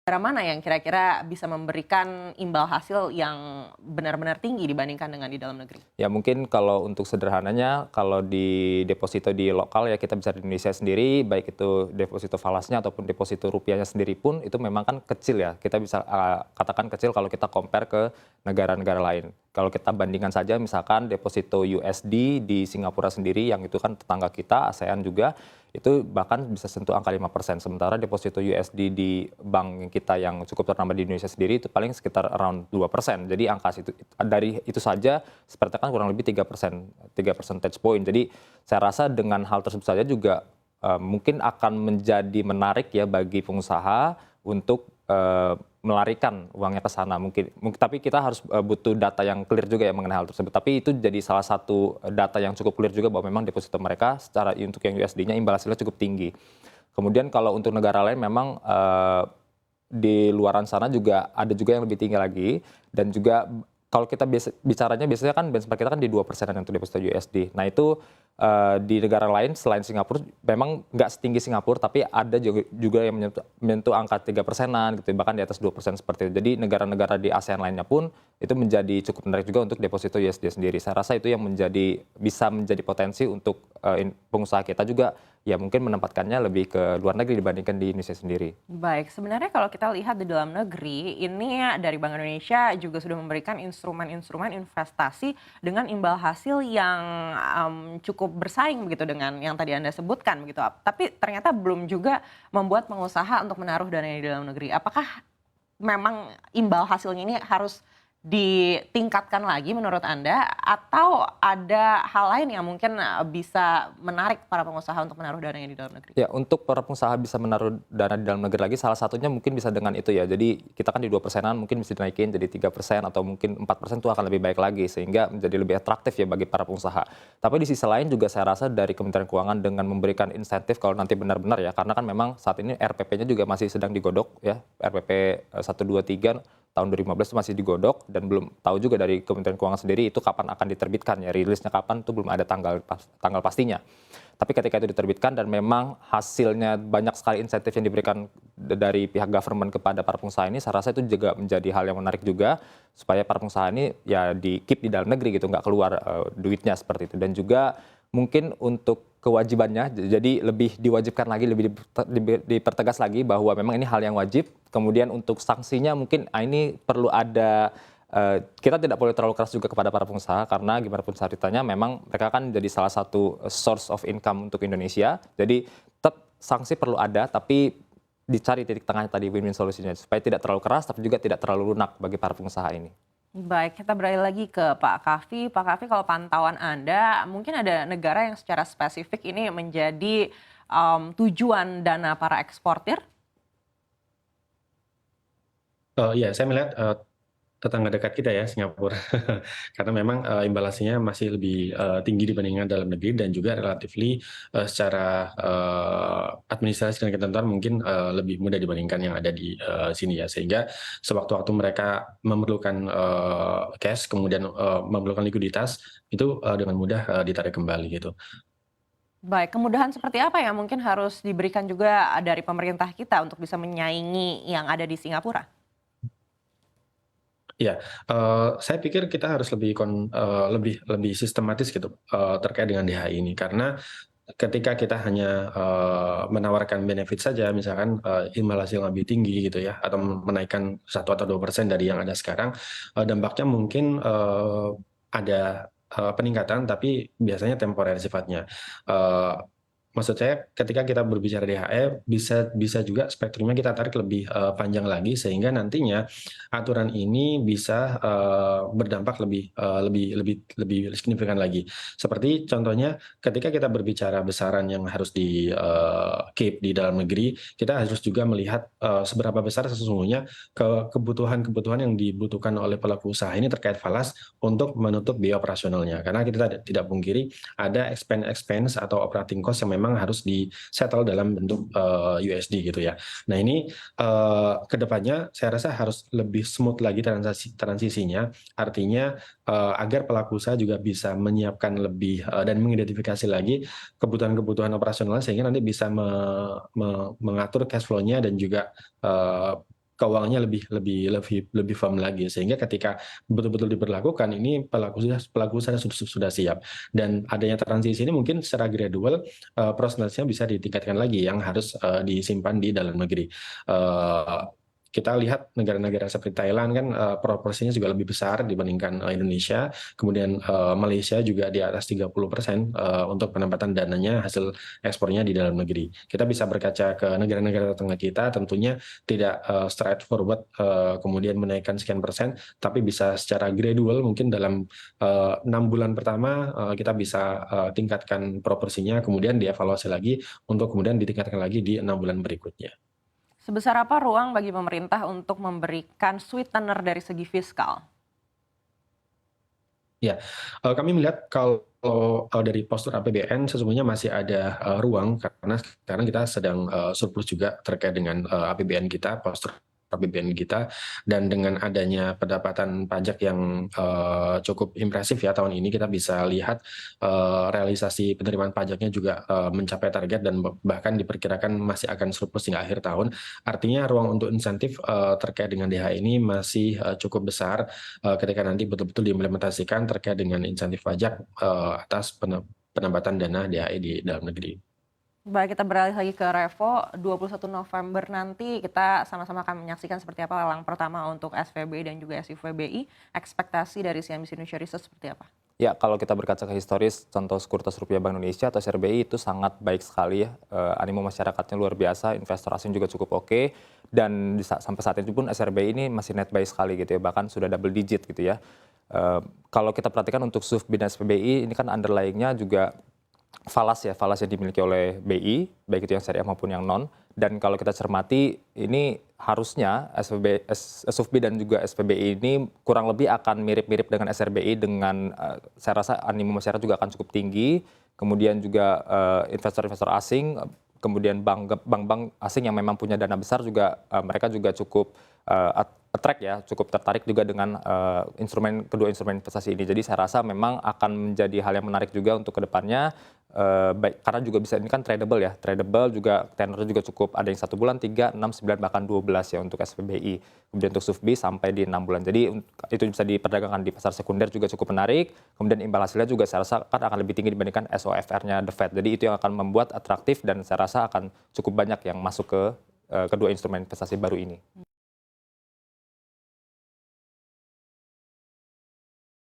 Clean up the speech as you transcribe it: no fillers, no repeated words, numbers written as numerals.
Negara mana yang kira-kira bisa memberikan imbal hasil yang benar-benar tinggi dibandingkan dengan di dalam negeri? Ya mungkin kalau untuk sederhananya, kalau di deposito di lokal ya kita bisa di Indonesia sendiri, baik itu deposito falasnya ataupun deposito rupiahnya sendiri pun itu memang kan kecil ya. Kita bisa katakan kecil kalau kita compare ke negara-negara lain. Kalau kita bandingkan saja misalkan deposito USD di Singapura sendiri yang itu kan tetangga kita, ASEAN juga, itu bahkan bisa sentuh angka 5%. Sementara deposito USD di bank kita yang cukup ternama di Indonesia sendiri itu paling sekitar around 2%. Jadi angka itu dari itu saja seperti kan kurang lebih 3%, 3 percentage point. Jadi saya rasa dengan hal tersebut saja juga mungkin akan menjadi menarik ya bagi pengusaha untuk melarikan uangnya ke sana mungkin, tapi kita harus butuh data yang clear juga ya mengenai hal tersebut. Tapi itu jadi salah satu data yang cukup clear juga bahwa memang deposito mereka secara untuk yang USD-nya imbal hasilnya cukup tinggi. Kemudian kalau untuk negara lain memang di luaran sana juga ada juga yang lebih tinggi lagi, dan juga kalau kita bicaranya biasanya kan benchmark kita kan di 2%-an untuk deposito USD. Nah itu di negara lain selain Singapura memang nggak setinggi Singapura, tapi ada juga yang menyentuh angka 3%-an gitu, bahkan di atas 2% seperti itu. Jadi negara-negara di ASEAN lainnya pun itu menjadi cukup menarik juga untuk deposito USD sendiri. Saya rasa itu yang bisa menjadi potensi untuk pengusaha kita juga ya mungkin menempatkannya lebih ke luar negeri dibandingkan di Indonesia sendiri. Baik, sebenarnya kalau kita lihat di dalam negeri, ini ya dari Bank Indonesia juga sudah memberikan instrumen-instrumen investasi dengan imbal hasil yang cukup bersaing begitu dengan yang tadi Anda sebutkan begitu. Tapi ternyata belum juga membuat pengusaha untuk menaruh dananya di dalam negeri. Apakah memang imbal hasilnya ini harus ditingkatkan lagi menurut Anda, atau ada hal lain yang mungkin bisa menarik para pengusaha untuk menaruh dananya di dalam negeri? Ya, untuk para pengusaha bisa menaruh dana di dalam negeri lagi, salah satunya mungkin bisa dengan itu ya. Jadi kita kan di 2%-an mungkin bisa dinaikin jadi 3% atau mungkin 4% itu akan lebih baik lagi sehingga menjadi lebih atraktif ya bagi para pengusaha. Tapi di sisi lain juga saya rasa dari Kementerian Keuangan dengan memberikan insentif kalau nanti benar-benar ya, karena kan memang saat ini RPP-nya juga masih sedang digodok ya. RPP 123 tahun 2015 itu masih digodok dan belum tahu juga dari Kementerian Keuangan sendiri itu kapan akan diterbitkan ya, rilisnya kapan itu belum ada tanggal pastinya. Tapi ketika itu diterbitkan dan memang hasilnya banyak sekali insentif yang diberikan dari pihak government kepada para pengusaha ini, saya rasa itu juga menjadi hal yang menarik juga supaya para pengusaha ini ya di keep di dalam negeri gitu, nggak keluar duitnya seperti itu. Dan juga mungkin untuk kewajibannya, jadi lebih diwajibkan lagi, lebih dipertegas lagi bahwa memang ini hal yang wajib. Kemudian untuk sanksinya mungkin ini perlu ada, kita tidak boleh terlalu keras juga kepada para pengusaha karena gimana pun ceritanya memang mereka kan jadi salah satu source of income untuk Indonesia. Jadi tetap sanksi perlu ada, tapi dicari titik tengahnya tadi, win-win solusinya supaya tidak terlalu keras tapi juga tidak terlalu lunak bagi para pengusaha ini. Baik, kita beralih lagi ke Pak Kavi. Pak Kavi, kalau pantauan Anda, mungkin ada negara yang secara spesifik ini menjadi tujuan dana para eksportir? Iya, saya melihat tetangga dekat kita ya, Singapura. Karena memang imbalasinya masih lebih tinggi dibandingkan dalam negeri dan juga relatifly secara administrasi dan ketentuan mungkin lebih mudah dibandingkan yang ada di sini ya. Sehingga sewaktu-waktu mereka memerlukan cash, kemudian memerlukan likuiditas, itu dengan mudah ditarik kembali gitu. Baik, kemudahan seperti apa yang mungkin harus diberikan juga dari pemerintah kita untuk bisa menyaingi yang ada di Singapura? Iya, saya pikir kita harus lebih sistematis gitu terkait dengan DHI ini, karena ketika kita hanya menawarkan benefit saja, misalkan imbal hasil yang lebih tinggi gitu ya, atau menaikkan 1 atau 2% dari yang ada sekarang, dampaknya mungkin ada peningkatan, tapi biasanya temporer sifatnya. Maksud saya ketika kita berbicara DHE bisa juga spektrumnya kita tarik lebih panjang lagi sehingga nantinya aturan ini bisa berdampak lebih signifikan lagi. Seperti contohnya ketika kita berbicara besaran yang harus di keep di dalam negeri, kita harus juga melihat seberapa besar sesungguhnya kebutuhan-kebutuhan yang dibutuhkan oleh pelaku usaha ini terkait falas untuk menutup biaya operasionalnya. Karena kita tidak pungkiri ada expense atau operating cost yang memang harus di-settle dalam bentuk USD gitu ya. Nah ini kedepannya saya rasa harus lebih smooth lagi transisinya, artinya agar pelaku usaha juga bisa menyiapkan lebih dan mengidentifikasi lagi kebutuhan-kebutuhan operasional sehingga nanti bisa mengatur cash flow-nya dan juga keuangannya lebih firm lagi, sehingga ketika betul-betul diberlakukan ini pelaku usaha sudah siap, dan adanya transisi ini mungkin secara gradual prosentasinya bisa ditingkatkan lagi yang harus disimpan di dalam negeri. Eh, Kita lihat negara-negara seperti Thailand kan proporsinya juga lebih besar dibandingkan Indonesia. Kemudian Malaysia juga di atas 30% untuk penempatan dananya hasil ekspornya di dalam negeri. Kita bisa berkaca ke negara-negara tetangga kita, tentunya tidak straightforward kemudian menaikkan sekian persen, tapi bisa secara gradual, mungkin dalam 6 bulan pertama kita bisa tingkatkan proporsinya, kemudian dievaluasi lagi untuk kemudian ditingkatkan lagi di 6 bulan berikutnya. Sebesar apa ruang bagi pemerintah untuk memberikan sweetener dari segi fiskal? Ya, kami melihat kalau dari postur APBN sesungguhnya masih ada ruang, karena sekarang kita sedang surplus juga terkait dengan APBN kita, postur APBN kita, dan dengan adanya pendapatan pajak yang cukup impresif ya tahun ini, kita bisa lihat realisasi penerimaan pajaknya juga mencapai target dan bahkan diperkirakan masih akan surplus hingga akhir tahun. Artinya ruang untuk insentif terkait dengan DH ini masih cukup besar ketika nanti betul-betul diimplementasikan terkait dengan insentif pajak atas penempatan dana DHI di dalam negeri. Baik, kita beralih lagi ke Revo. 21 November nanti kita sama-sama akan menyaksikan seperti apa lelang pertama untuk SVBI dan juga SIVBI. Ekspektasi dari CNBC Indonesia Research seperti apa? Ya, kalau kita berkaca ke historis, contoh Sekuritas Rupiah Bank Indonesia atau SRBI itu sangat baik sekali ya. Animo masyarakatnya luar biasa, investor asing juga cukup oke. Dan sampai saat itu pun SRBI ini masih net buy sekali gitu ya, bahkan sudah double digit gitu ya. Kalau kita perhatikan untuk SUFBI dan SPBI, ini kan underlying-nya juga falas yang dimiliki oleh BI, baik itu yang syariah maupun yang non. Dan kalau kita cermati, ini harusnya SUFBI dan juga SPBI ini kurang lebih akan mirip-mirip dengan SRBI, dengan saya rasa animo masyarakat juga akan cukup tinggi. Kemudian juga investor-investor asing, kemudian bank-bank asing yang memang punya dana besar juga mereka juga cukup attract ya, cukup tertarik juga dengan kedua instrumen investasi ini. Jadi saya rasa memang akan menjadi hal yang menarik juga untuk kedepannya. Baik, karena juga bisa, ini kan tradable ya, tradable juga tenornya juga cukup, ada yang 1 bulan, 3, 6, 9, bahkan 12 ya untuk SPBI. Kemudian untuk SUFBI sampai di 6 bulan. Jadi itu bisa diperdagangkan di pasar sekunder juga cukup menarik. Kemudian imbal hasilnya juga saya rasa kan akan lebih tinggi dibandingkan SOFR-nya The Fed. Jadi itu yang akan membuat atraktif dan saya rasa akan cukup banyak yang masuk ke kedua instrumen investasi baru ini.